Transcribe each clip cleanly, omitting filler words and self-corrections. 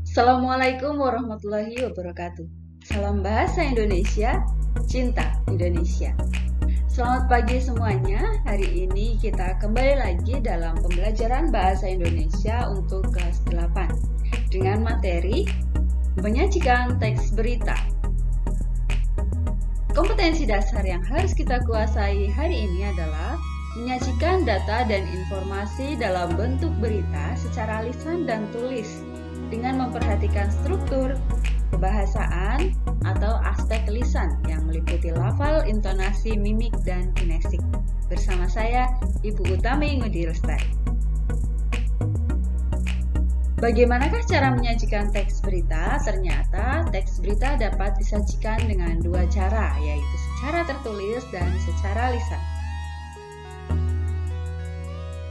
Assalamualaikum warahmatullahi wabarakatuh. Salam bahasa Indonesia, cinta Indonesia. Selamat pagi semuanya. Hari ini kita kembali lagi dalam pembelajaran bahasa Indonesia untuk kelas 8 dengan materi menyajikan teks berita. Kompetensi dasar yang harus kita kuasai hari ini adalah menyajikan data dan informasi dalam bentuk berita secara lisan dan tulis dengan memperhatikan struktur, kebahasaan, atau aspek lisan yang meliputi lafal, intonasi, mimik, dan kinesik. Bersama saya, Ibu Utami Ngudi Lestari. Bagaimanakah cara menyajikan teks berita? Ternyata teks berita dapat disajikan dengan dua cara, yaitu secara tertulis dan secara lisan.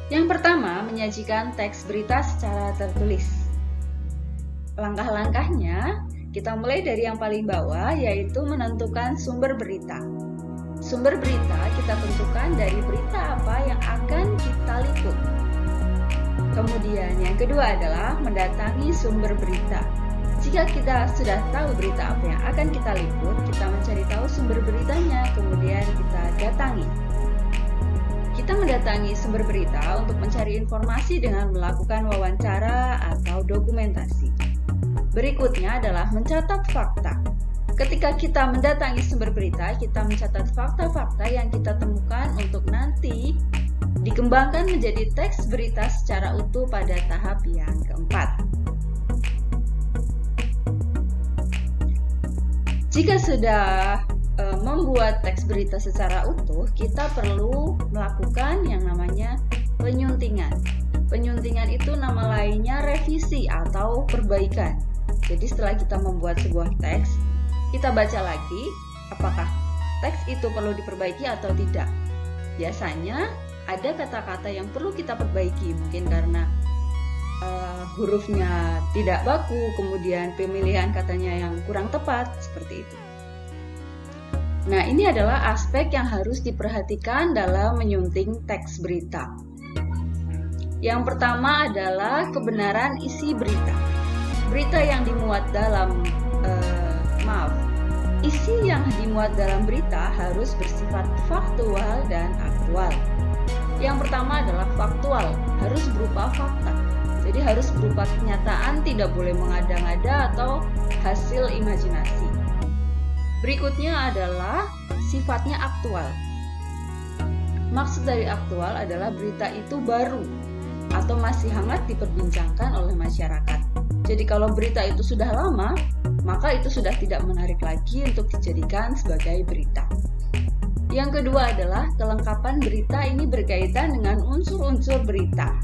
Yang pertama, menyajikan teks berita secara tertulis. Langkah-langkahnya, kita mulai dari yang paling bawah, yaitu menentukan sumber berita. Sumber berita kita tentukan dari berita apa yang akan kita liput. Kemudian yang kedua adalah mendatangi sumber berita. Jika kita sudah tahu berita apa yang akan kita liput, kita mencari tahu sumber beritanya, kemudian kita datangi. Kita mendatangi sumber berita untuk mencari informasi dengan melakukan wawancara atau dokumentasi. Berikutnya adalah mencatat fakta. Ketika kita mendatangi sumber berita, kita mencatat fakta-fakta yang kita temukan untuk nanti dikembangkan menjadi teks berita secara utuh pada tahap yang keempat. Jika sudah membuat teks berita secara utuh, kita perlu melakukan yang namanya penyuntingan. Penyuntingan itu nama lainnya revisi atau perbaikan. Jadi setelah kita membuat sebuah teks, kita baca lagi apakah teks itu perlu diperbaiki atau tidak. Biasanya ada kata-kata yang perlu kita perbaiki, mungkin karena hurufnya tidak baku, kemudian pemilihan katanya yang kurang tepat, seperti itu. Nah, ini adalah aspek yang harus diperhatikan dalam menyunting teks berita. Yang pertama adalah kebenaran isi berita. Berita yang dimuat dalam isi yang dimuat dalam berita harus bersifat faktual dan aktual. Yang pertama adalah faktual, harus berupa fakta. Jadi harus berupa kenyataan, tidak boleh mengada-ngada atau hasil imajinasi. Berikutnya adalah sifatnya aktual. Maksud dari aktual adalah berita itu baru atau masih hangat diperbincangkan oleh masyarakat. Jadi kalau berita itu sudah lama, maka itu sudah tidak menarik lagi untuk dijadikan sebagai berita. Yang kedua adalah kelengkapan berita. Ini berkaitan dengan unsur-unsur berita.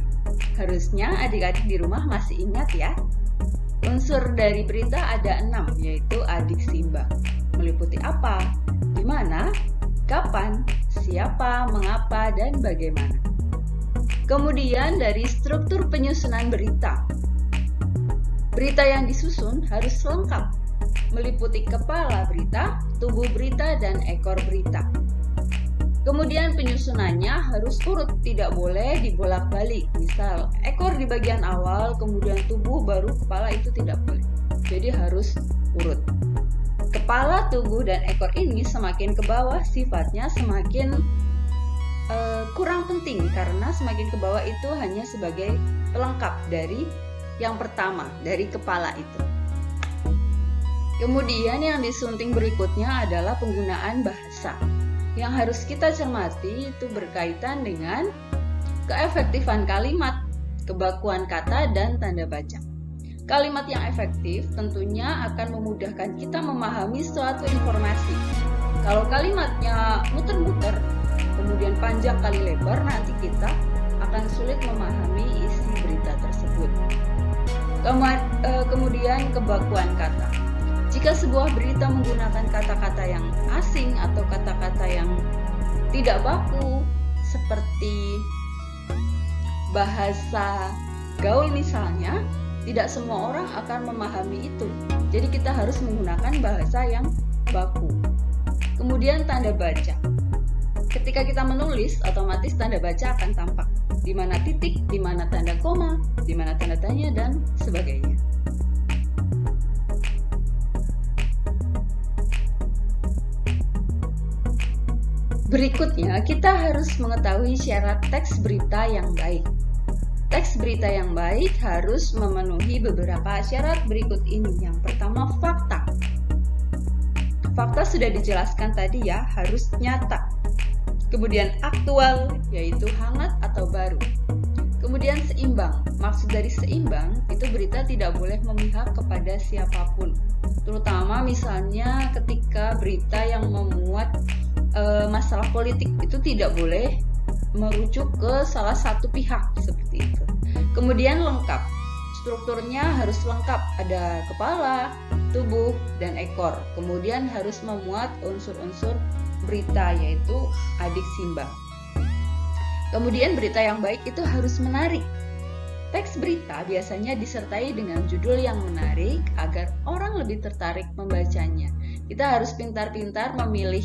Harusnya adik-adik di rumah masih ingat ya. Unsur dari berita ada 6, yaitu adik seimbang. Meliputi apa, di mana, kapan, siapa, mengapa, dan bagaimana. Kemudian dari struktur penyusunan berita. Berita yang disusun harus lengkap, meliputi kepala berita, tubuh berita, dan ekor berita. Kemudian penyusunannya harus urut, tidak boleh dibolak-balik. Misal, ekor di bagian awal, kemudian tubuh, baru kepala, itu tidak boleh. Jadi harus urut. Kepala, tubuh, dan ekor ini semakin ke bawah sifatnya semakin kurang penting, karena semakin ke bawah itu hanya sebagai pelengkap dari yang pertama, dari kepala itu. Kemudian yang disunting berikutnya adalah penggunaan bahasa. Yang harus kita cermati itu berkaitan dengan keefektifan kalimat, kebakuan kata, dan tanda baca. Kalimat yang efektif tentunya akan memudahkan kita memahami suatu informasi. Kalau kalimatnya muter-muter, kemudian panjang kali lebar, nanti kita akan sulit memahami isi berita tersebut. Kemudian kebakuan kata. Jika sebuah berita menggunakan kata-kata yang asing atau kata-kata yang tidak baku, seperti bahasa gaul misalnya, tidak semua orang akan memahami itu. Jadi kita harus menggunakan bahasa yang baku. Kemudian tanda baca. Ketika kita menulis, otomatis tanda baca akan tampak. Di mana titik, di mana tanda koma, di mana tanda tanya, dan sebagainya. Berikutnya, kita harus mengetahui syarat teks berita yang baik. Teks berita yang baik harus memenuhi beberapa syarat berikut ini. Yang pertama, fakta. Fakta sudah dijelaskan tadi ya, harus nyata. Kemudian aktual, yaitu hangat atau baru. Kemudian seimbang. Maksud dari seimbang, itu berita tidak boleh memihak kepada siapapun. Terutama misalnya ketika berita yang memuat masalah politik, itu tidak boleh merujuk ke salah satu pihak seperti itu. Kemudian lengkap. Strukturnya harus lengkap, ada kepala, tubuh, dan ekor. Kemudian harus memuat unsur-unsur berita, yaitu adik simbang. Kemudian berita yang baik itu harus menarik. Teks berita biasanya disertai dengan judul yang menarik agar orang lebih tertarik membacanya. Kita harus pintar-pintar memilih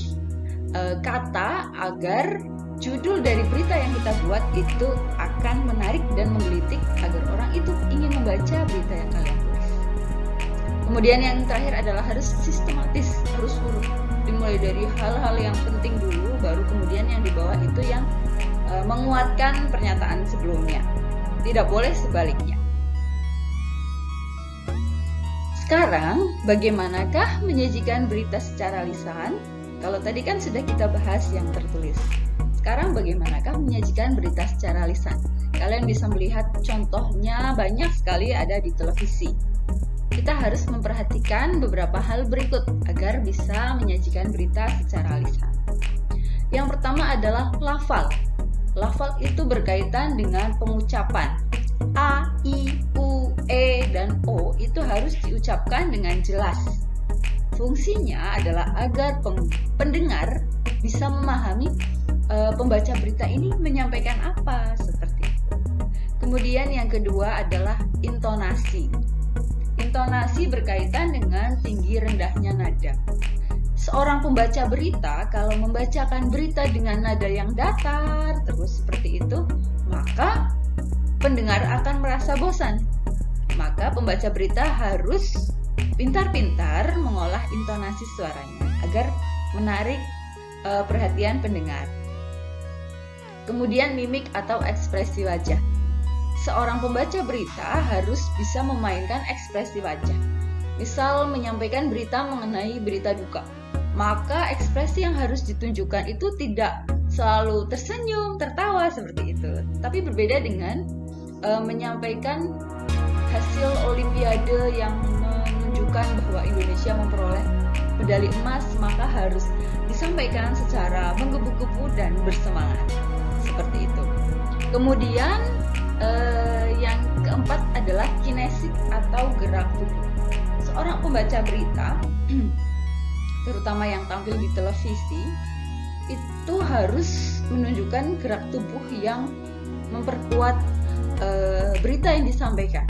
kata agar judul dari berita yang kita buat itu akan menarik dan menggelitik agar orang itu ingin membaca berita yang kalian tulis. Kemudian yang terakhir adalah harus sistematis, harus urut. Dimulai dari hal-hal yang penting dulu, baru kemudian yang di bawah itu yang menguatkan pernyataan sebelumnya. Tidak boleh sebaliknya. Sekarang, bagaimanakah menyajikan berita secara lisan? Kalau tadi kan sudah kita bahas yang tertulis. Sekarang bagaimanakah menyajikan berita secara lisan? Kalian bisa melihat contohnya banyak sekali ada di televisi. Kita harus memperhatikan beberapa hal berikut agar bisa menyajikan berita secara lisan. Yang pertama adalah lafal. Lafal itu berkaitan dengan pengucapan. A, I, U, E, dan O itu harus diucapkan dengan jelas. Fungsinya adalah agar pendengar bisa memahami pembaca berita ini menyampaikan apa, seperti itu. Kemudian yang kedua adalah intonasi. Intonasi berkaitan dengan tinggi rendahnya nada. Seorang pembaca berita kalau membacakan berita dengan nada yang datar terus seperti itu, maka pendengar akan merasa bosan. Maka pembaca berita harus pintar-pintar mengolah intonasi suaranya agar menarik perhatian pendengar. Kemudian mimik atau ekspresi wajah. Seorang pembaca berita harus bisa memainkan ekspresi wajah. Misal menyampaikan berita mengenai berita duka, maka ekspresi yang harus ditunjukkan itu tidak selalu tersenyum, tertawa seperti itu. Tapi berbeda dengan menyampaikan hasil olimpiade yang menunjukkan bahwa Indonesia memperoleh medali emas, maka harus disampaikan secara menggebu-gebu dan bersemangat. Seperti itu. Kemudian yang keempat adalah kinesik atau gerak tubuh. Seorang pembaca berita, terutama yang tampil di televisi, itu harus menunjukkan gerak tubuh yang memperkuat berita yang disampaikan.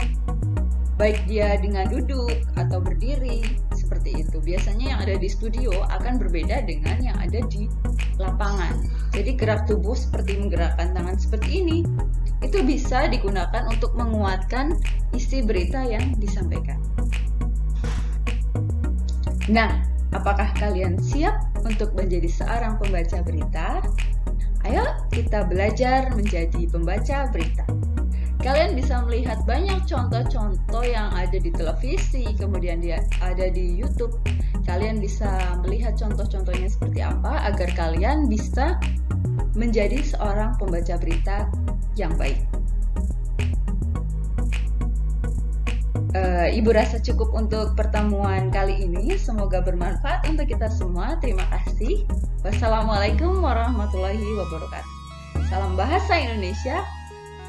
Baik dia dengan duduk atau berdiri, seperti itu. Biasanya yang ada di studio akan berbeda dengan yang ada di lapangan. Jadi gerak tubuh seperti menggerakkan tangan seperti ini, itu bisa digunakan untuk menguatkan isi berita yang disampaikan. Nah, apakah kalian siap untuk menjadi seorang pembaca berita? Ayo kita belajar menjadi pembaca berita. Kalian bisa melihat banyak contoh-contoh yang ada di televisi, kemudian dia ada di YouTube. Kalian bisa melihat contoh-contohnya seperti apa agar kalian bisa menjadi seorang pembaca berita yang baik. Ibu rasa cukup untuk pertemuan kali ini. Semoga bermanfaat untuk kita semua. Terima kasih. Wassalamualaikum warahmatullahi wabarakatuh. Salam bahasa Indonesia,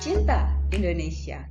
cinta Indonesia.